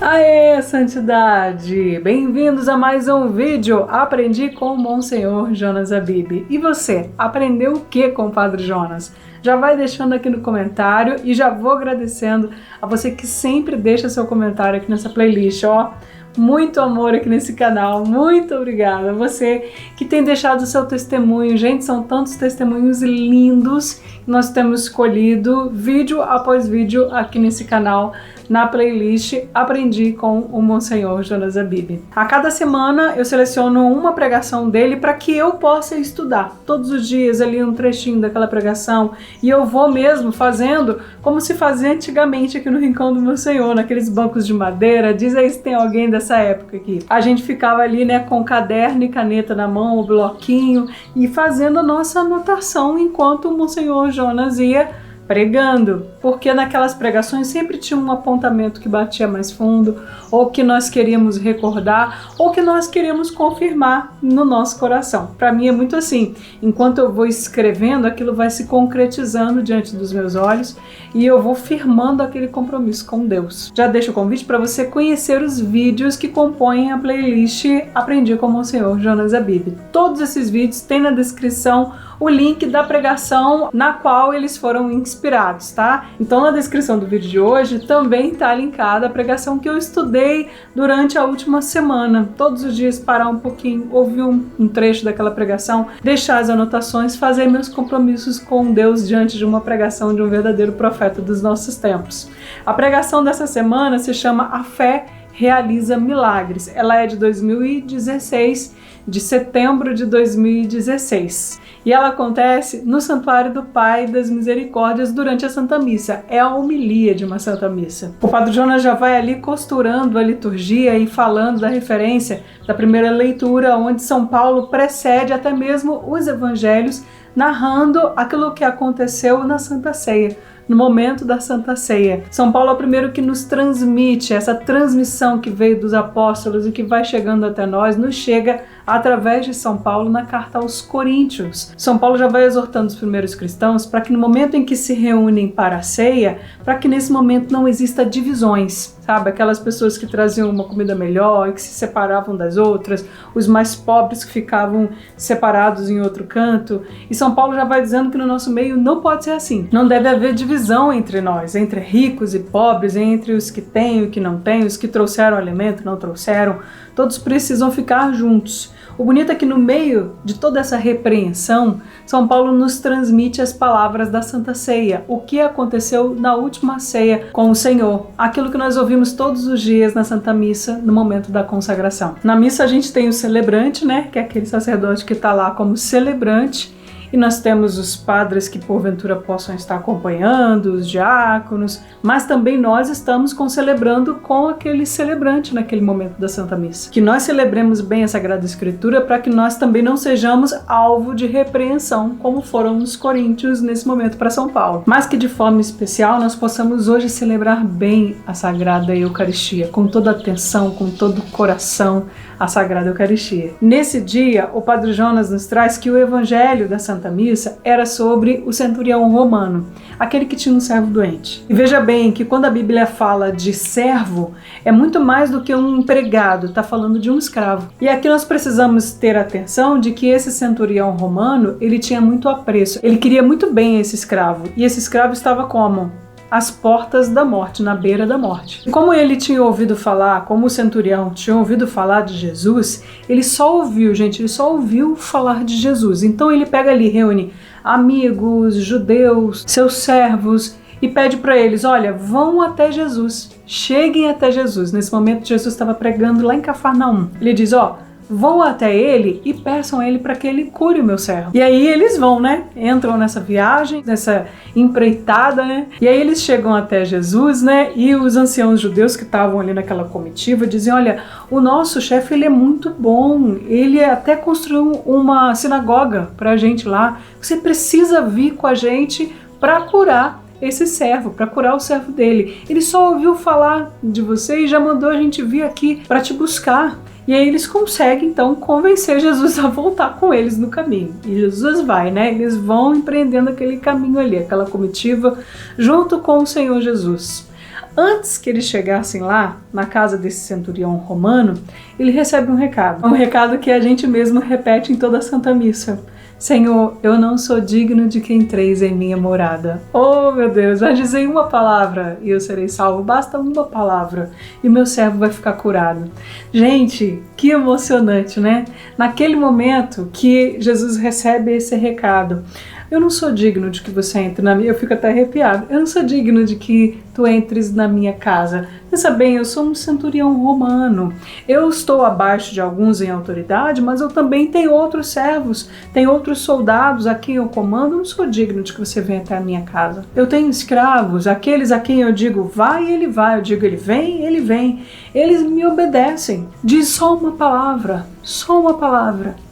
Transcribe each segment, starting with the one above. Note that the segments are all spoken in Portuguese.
Aê, santidade! Bem-vindos a mais um vídeo Aprendi com o Monsenhor Jonas Abib. E você, aprendeu o que com o Padre Jonas? Já vai deixando aqui no comentário e já vou agradecendo a você que sempre deixa seu comentário aqui nessa playlist, ó. Muito amor aqui nesse canal, muito obrigada. Você que tem deixado o seu testemunho, gente, são tantos testemunhos lindos que nós temos escolhido vídeo após vídeo aqui nesse canal, na playlist Aprendi com o Monsenhor Jonas Abib. A cada semana eu seleciono uma pregação dele para que eu possa estudar todos os dias ali um trechinho daquela pregação, e eu vou mesmo fazendo como se fazia antigamente aqui no Rincão do Monsenhor, naqueles bancos de madeira. Diz aí se tem alguém dessa época aqui. A gente ficava ali, né, com caderno e caneta na mão, o bloquinho, e fazendo a nossa anotação enquanto o Monsenhor Jonas ia pregando, porque naquelas pregações sempre tinha um apontamento que batia mais fundo, ou que nós queríamos recordar, ou que nós queríamos confirmar no nosso coração. Para mim é muito assim, enquanto eu vou escrevendo, aquilo vai se concretizando diante dos meus olhos e eu vou firmando aquele compromisso com Deus. Já deixo o convite para você conhecer os vídeos que compõem a playlist Aprendi com o Monsenhor Jonas Abib. Todos esses vídeos têm na descrição o link da pregação na qual eles foram inspirados, tá? Então na descrição do vídeo de hoje também tá linkada a pregação que eu estudei durante a última semana. Todos os dias parar um pouquinho, ouvir um trecho daquela pregação, deixar as anotações, fazer meus compromissos com Deus diante de uma pregação de um verdadeiro profeta dos nossos tempos. A pregação dessa semana se chama A Fé Realiza Milagres. Ela é de 2016, de setembro de 2016. E ela acontece no Santuário do Pai das Misericórdias durante a Santa Missa. É a homilia de uma Santa Missa. O Padre Jonas já vai ali costurando a liturgia e falando da referência da primeira leitura, onde São Paulo precede até mesmo os evangelhos, narrando aquilo que aconteceu na Santa Ceia, no momento da Santa Ceia. São Paulo é o primeiro que nos transmite, essa transmissão que veio dos apóstolos e que vai chegando até nós, nos chega através de São Paulo na carta aos Coríntios. São Paulo já vai exortando os primeiros cristãos para que no momento em que se reúnem para a ceia, para que nesse momento não exista divisões, sabe? Aquelas pessoas que traziam uma comida melhor e que se separavam das outras, os mais pobres que ficavam separados em outro canto. E São Paulo já vai dizendo que no nosso meio não pode ser assim. Não deve haver divisão entre nós, entre ricos e pobres, entre os que têm e os que não têm, os que trouxeram alimento, não trouxeram. Todos precisam ficar juntos. O bonito é que no meio de toda essa repreensão, São Paulo nos transmite as palavras da Santa Ceia, o que aconteceu na última ceia com o Senhor, aquilo que nós ouvimos todos os dias na Santa Missa, no momento da consagração. Na missa a gente tem o celebrante, né, que é aquele sacerdote que está lá como celebrante, e nós temos os padres que porventura possam estar acompanhando, os diáconos, mas também nós estamos celebrando com aquele celebrante naquele momento da Santa Missa. Que nós celebremos bem a Sagrada Escritura para que nós também não sejamos alvo de repreensão, como foram os coríntios nesse momento para São Paulo. Mas que de forma especial nós possamos hoje celebrar bem a Sagrada Eucaristia, com toda a atenção, com todo o coração, a Sagrada Eucaristia. Nesse dia, o Padre Jonas nos traz que o Evangelho da Santa Missa era sobre o centurião romano, aquele que tinha um servo doente. E veja bem que quando a Bíblia fala de servo, é muito mais do que um empregado, está falando de um escravo. E aqui nós precisamos ter atenção de que esse centurião romano, ele tinha muito apreço, ele queria muito bem esse escravo, e esse escravo estava como? Às portas da morte, na beira da morte. E como ele tinha ouvido falar, como o centurião tinha ouvido falar de Jesus, ele só ouviu, gente, ele só ouviu falar de Jesus. Então ele pega ali, reúne amigos, judeus, seus servos e pede para eles, olha, vão até Jesus, cheguem até Jesus. Nesse momento Jesus estava pregando lá em Cafarnaum. Ele diz, ó, vão até ele e peçam a ele para que ele cure o meu servo. E aí eles vão, né? Entram nessa viagem, nessa empreitada, né? E aí eles chegam até Jesus, né? E os anciãos judeus que estavam ali naquela comitiva dizem, olha, o nosso chefe, ele é muito bom, ele até construiu uma sinagoga pra gente lá, você precisa vir com a gente para curar esse servo, para curar o servo dele. Ele só ouviu falar de você e já mandou a gente vir aqui para te buscar. E aí eles conseguem, então, convencer Jesus a voltar com eles no caminho. E Jesus vai, né? Eles vão empreendendo aquele caminho ali, aquela comitiva, junto com o Senhor Jesus. Antes que eles chegassem lá, na casa desse centurião romano, ele recebe um recado que a gente mesmo repete em toda a Santa Missa. Senhor, eu não sou digno de que entreis em minha morada. Oh, meu Deus, vai dizer uma palavra e eu serei salvo. Basta uma palavra e meu servo vai ficar curado. Gente, que emocionante, né? Naquele momento que Jesus recebe esse recado, eu não sou digno de que você entre na minha... Eu fico até arrepiado. Eu não sou digno de que tu entres na minha casa. Pensa bem, eu sou um centurião romano. Eu estou abaixo de alguns em autoridade, mas eu também tenho outros servos, tenho outros soldados a quem eu comando. Eu não sou digno de que você venha até a minha casa. Eu tenho escravos, aqueles a quem eu digo vai, ele vai. Eu digo ele vem, ele vem. Eles me obedecem. Diz só uma palavra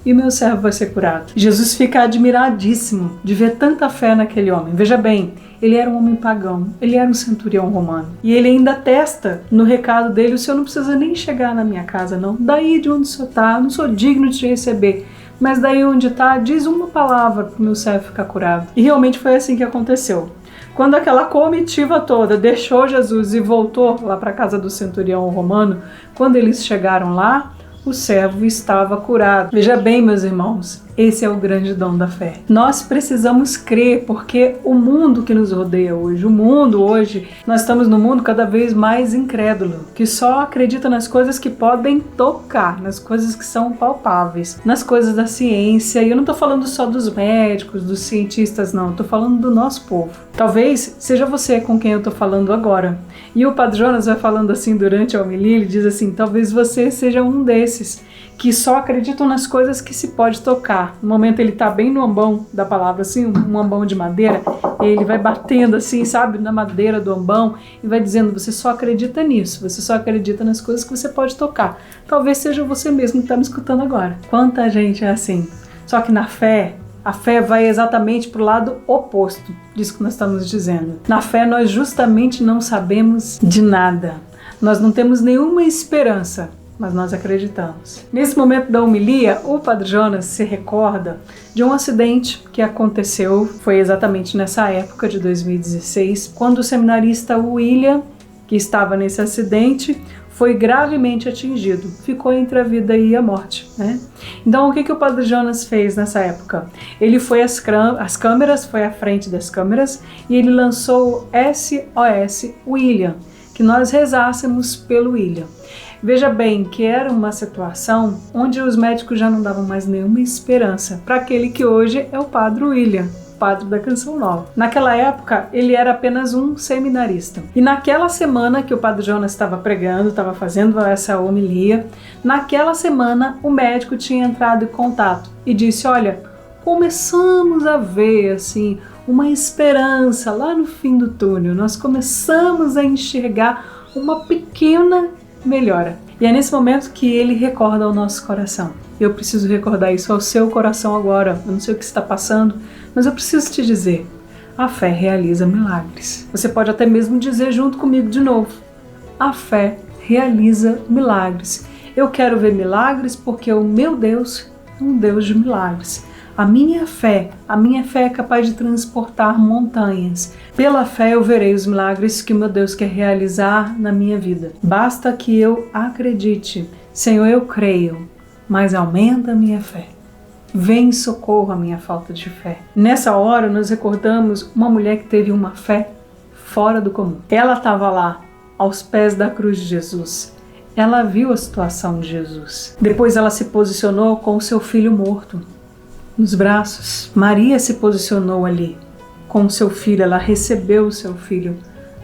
e meu servo vai ser curado. Jesus fica admiradíssimo de ver tanta fé naquele homem. Veja bem, ele era um homem pagão, ele era um centurião romano. E ele ainda atesta no recado dele, o senhor não precisa nem chegar na minha casa não. Daí de onde o senhor está, eu não sou digno de te receber. Mas daí onde está, diz uma palavra para o meu servo ficar curado. E realmente foi assim que aconteceu. Quando aquela comitiva toda deixou Jesus e voltou lá para a casa do centurião romano, quando eles chegaram lá, o servo estava curado. Veja bem, meus irmãos, esse é o grande dom da fé. Nós precisamos crer, porque o mundo que nos rodeia hoje, nós estamos num mundo cada vez mais incrédulo, que só acredita nas coisas que podem tocar, nas coisas que são palpáveis, nas coisas da ciência. E eu não estou falando só dos médicos, dos cientistas, não. Estou falando do nosso povo. Talvez seja você com quem eu estou falando agora. E o Padre Jonas vai falando assim durante a homilia, ele diz assim, talvez você seja um desses que só acreditam nas coisas que se pode tocar. No momento ele está bem no ambão da palavra, assim, um ambão de madeira, ele vai batendo assim, sabe, na madeira do ambão e vai dizendo, você só acredita nisso, você só acredita nas coisas que você pode tocar. Talvez seja você mesmo que está me escutando agora. Quanta gente é assim. Só que na fé, a fé vai exatamente para o lado oposto disso que nós estamos dizendo. Na fé nós justamente não sabemos de nada. Nós não temos nenhuma esperança, mas nós acreditamos. Nesse momento da homilia, o Padre Jonas se recorda de um acidente que aconteceu, foi exatamente nessa época de 2016, quando o seminarista William, que estava nesse acidente, foi gravemente atingido, ficou entre a vida e a morte, né? Então o que o Padre Jonas fez nessa época? Ele foi às câmeras, foi à frente das câmeras e ele lançou o SOS William, que nós rezássemos pelo William. Veja bem que era uma situação onde os médicos já não davam mais nenhuma esperança para aquele que hoje é o Padre William, padre da Canção Nova. Naquela época, ele era apenas um seminarista. E naquela semana que o Padre Jonas estava pregando, estava fazendo essa homilia, naquela semana o médico tinha entrado em contato e disse, olha, começamos a ver assim uma esperança lá no fim do túnel, nós começamos a enxergar uma pequena melhora. E é nesse momento que ele recorda ao nosso coração. Eu preciso recordar isso ao seu coração agora. Eu não sei o que está passando, mas eu preciso te dizer, a fé realiza milagres. Você pode até mesmo dizer junto comigo de novo, a fé realiza milagres. Eu quero ver milagres porque o meu Deus é um Deus de milagres. A minha fé é capaz de transportar montanhas. Pela fé eu verei os milagres que o meu Deus quer realizar na minha vida. Basta que eu acredite. Senhor, eu creio, mas aumenta a minha fé. Vem em socorro à minha falta de fé. Nessa hora nós recordamos uma mulher que teve uma fé fora do comum. Ela estava lá, aos pés da cruz de Jesus. Ela viu a situação de Jesus. Depois ela se posicionou com o seu filho morto nos braços. Maria se posicionou ali com o seu filho, ela recebeu o seu filho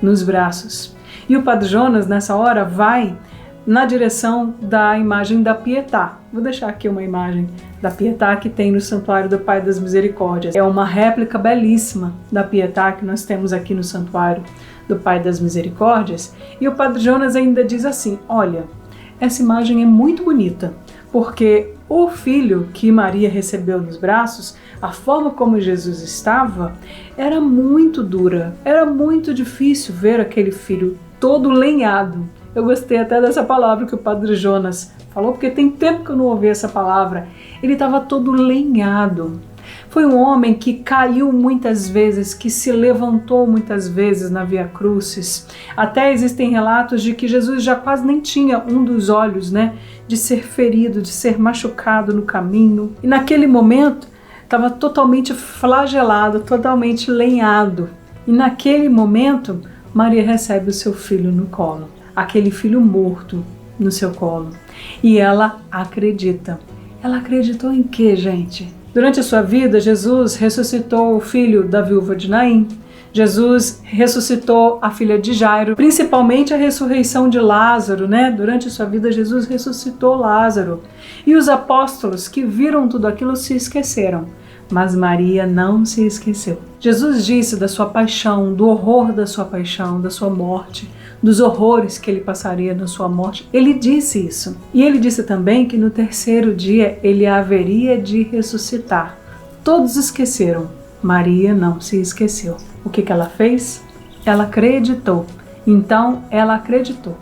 nos braços. E o Padre Jonas, nessa hora, vai na direção da imagem da Pietà. Vou deixar aqui uma imagem da Pietà que tem no Santuário do Pai das Misericórdias. É uma réplica belíssima da Pietà que nós temos aqui no Santuário do Pai das Misericórdias. E o Padre Jonas ainda diz assim, olha, essa imagem é muito bonita, porque o filho que Maria recebeu nos braços, a forma como Jesus estava, era muito dura, era muito difícil ver aquele filho todo lenhado. Eu gostei até dessa palavra que o Padre Jonas falou, porque tem tempo que eu não ouvi essa palavra. Ele estava todo lenhado. Foi um homem que caiu muitas vezes, que se levantou muitas vezes na Via Crucis. Até existem relatos de que Jesus já quase nem tinha um dos olhos, né, de ser ferido, de ser machucado no caminho. E naquele momento estava totalmente flagelado, totalmente lenhado. E naquele momento, Maria recebe o seu filho no colo, aquele filho morto no seu colo. E ela acredita. Ela acreditou em quê, gente? Durante a sua vida, Jesus ressuscitou o filho da viúva de Naim. Jesus ressuscitou a filha de Jairo, principalmente a ressurreição de Lázaro, né? Durante a sua vida, Jesus ressuscitou Lázaro. E os apóstolos que viram tudo aquilo se esqueceram, mas Maria não se esqueceu. Jesus disse da sua paixão, do horror da sua paixão, da sua morte, dos horrores que ele passaria na sua morte. Ele disse isso. E ele disse também que no terceiro dia ele haveria de ressuscitar. Todos esqueceram. Maria não se esqueceu. O que ela fez? Ela acreditou. Então, ela acreditou.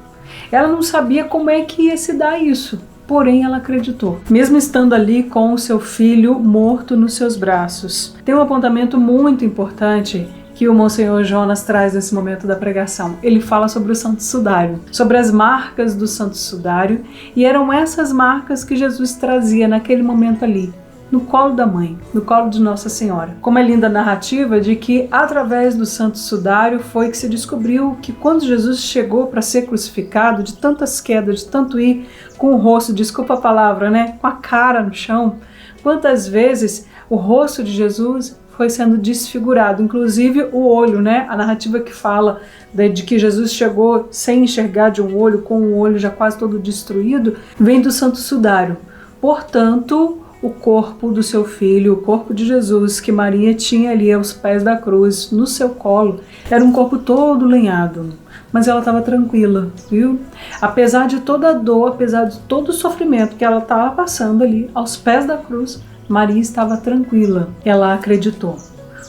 Ela não sabia como é que ia se dar isso, porém ela acreditou. Mesmo estando ali com o seu filho morto nos seus braços. Tem um apontamento muito importante que o Monsenhor Jonas traz nesse momento da pregação. Ele fala sobre o Santo Sudário, sobre as marcas do Santo Sudário, e eram essas marcas que Jesus trazia naquele momento ali, no colo da mãe, no colo de Nossa Senhora. Como é linda a narrativa de que através do Santo Sudário foi que se descobriu que quando Jesus chegou para ser crucificado, de tantas quedas, de tanto ir com o rosto, desculpa a palavra, né, com a cara no chão, quantas vezes o rosto de Jesus foi sendo desfigurado, inclusive o olho, né, a narrativa que fala de que Jesus chegou sem enxergar de um olho, com o olho já quase todo destruído, vem do Santo Sudário. Portanto, o corpo do seu filho, o corpo de Jesus, que Maria tinha ali aos pés da cruz, no seu colo, era um corpo todo lenhado. Mas ela estava tranquila, viu? Apesar de toda a dor, apesar de todo o sofrimento que ela estava passando ali, aos pés da cruz, Maria estava tranquila. Ela acreditou.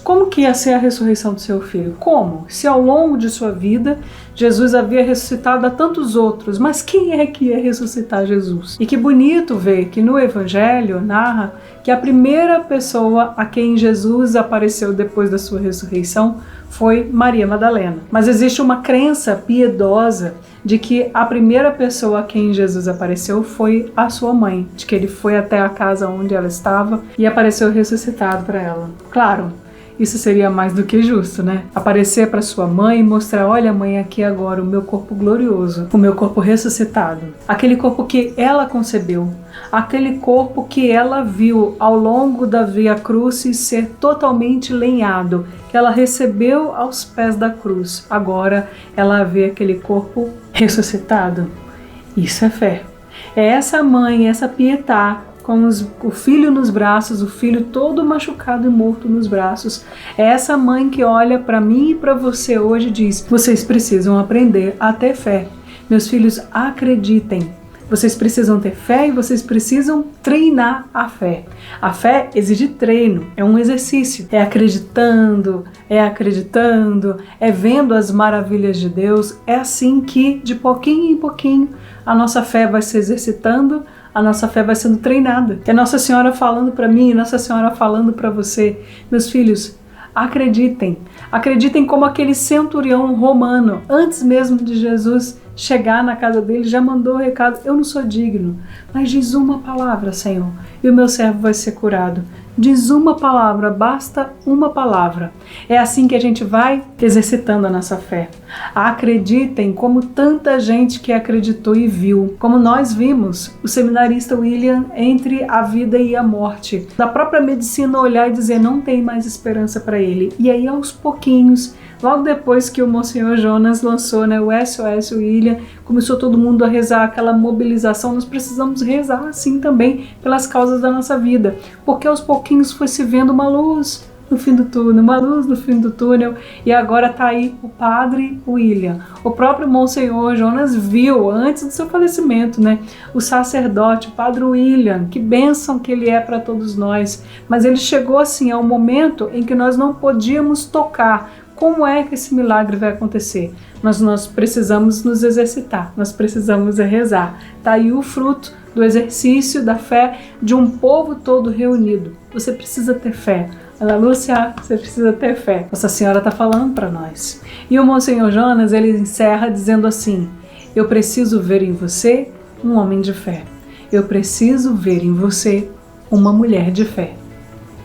Como que ia ser a ressurreição do seu filho? Como? Se ao longo de sua vida Jesus havia ressuscitado a tantos outros, mas quem é que ia ressuscitar Jesus? E que bonito ver que no Evangelho narra que a primeira pessoa a quem Jesus apareceu depois da sua ressurreição foi Maria Madalena. Mas existe uma crença piedosa de que a primeira pessoa a quem Jesus apareceu foi a sua mãe, de que ele foi até a casa onde ela estava e apareceu ressuscitado para ela. Claro, isso seria mais do que justo, né? Aparecer para sua mãe e mostrar, olha mãe, aqui agora o meu corpo glorioso, o meu corpo ressuscitado. Aquele corpo que ela concebeu, aquele corpo que ela viu ao longo da Via Crucis ser totalmente lenhado, que ela recebeu aos pés da cruz. Agora ela vê aquele corpo ressuscitado. Isso é fé. É essa mãe, essa Pietà, com o filho nos braços, o filho todo machucado e morto nos braços. É essa mãe que olha para mim e para você hoje e diz, vocês precisam aprender a ter fé. Meus filhos, acreditem. Vocês precisam ter fé e vocês precisam treinar a fé. A fé exige treino, é um exercício. É acreditando, é vendo as maravilhas de Deus. É assim que, de pouquinho em pouquinho, a nossa fé vai se exercitando, a nossa fé vai sendo treinada. É Nossa Senhora falando para mim, Nossa Senhora falando para você. Meus filhos, acreditem. Acreditem como aquele centurião romano, antes mesmo de Jesus chegar na casa dele, já mandou o recado, eu não sou digno, mas diz uma palavra, Senhor, e o meu servo vai ser curado. Diz uma palavra, basta uma palavra. É assim que a gente vai exercitando a nossa fé. Acreditem como tanta gente que acreditou e viu. Como nós vimos, o seminarista William entre a vida e a morte. Da própria medicina olhar e dizer, não tem mais esperança para ele. E aí aos pouquinhos, logo depois que o Monsenhor Jonas lançou, né, o SOS William, começou todo mundo a rezar aquela mobilização. Nós precisamos rezar assim também pelas causas da nossa vida, porque aos pouquinhos foi se vendo uma luz no fim do túnel, uma luz no fim do túnel, e agora está aí o padre William. O próprio Monsenhor Jonas viu, antes do seu falecimento, né, o sacerdote, o padre William, que bênção que ele é para todos nós, mas ele chegou assim ao momento em que nós não podíamos tocar como é que esse milagre vai acontecer? Mas nós precisamos nos exercitar, nós precisamos rezar. Tá aí o fruto do exercício da fé de um povo todo reunido. Você precisa ter fé. Ana Lúcia, você precisa ter fé. Nossa Senhora está falando para nós. E o Monsenhor Jonas, ele encerra dizendo assim: eu preciso ver em você um homem de fé. Eu preciso ver em você uma mulher de fé.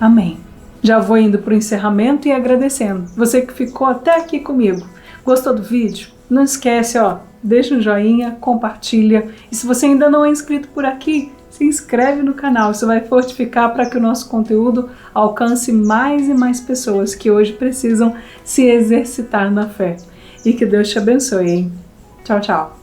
Amém. Já vou indo para o encerramento e agradecendo. Você que ficou até aqui comigo. Gostou do vídeo? Não esquece, deixa um joinha, compartilha. E se você ainda não é inscrito por aqui, se inscreve no canal. Isso vai fortificar para que o nosso conteúdo alcance mais e mais pessoas que hoje precisam se exercitar na fé. E que Deus te abençoe, hein? Tchau, tchau.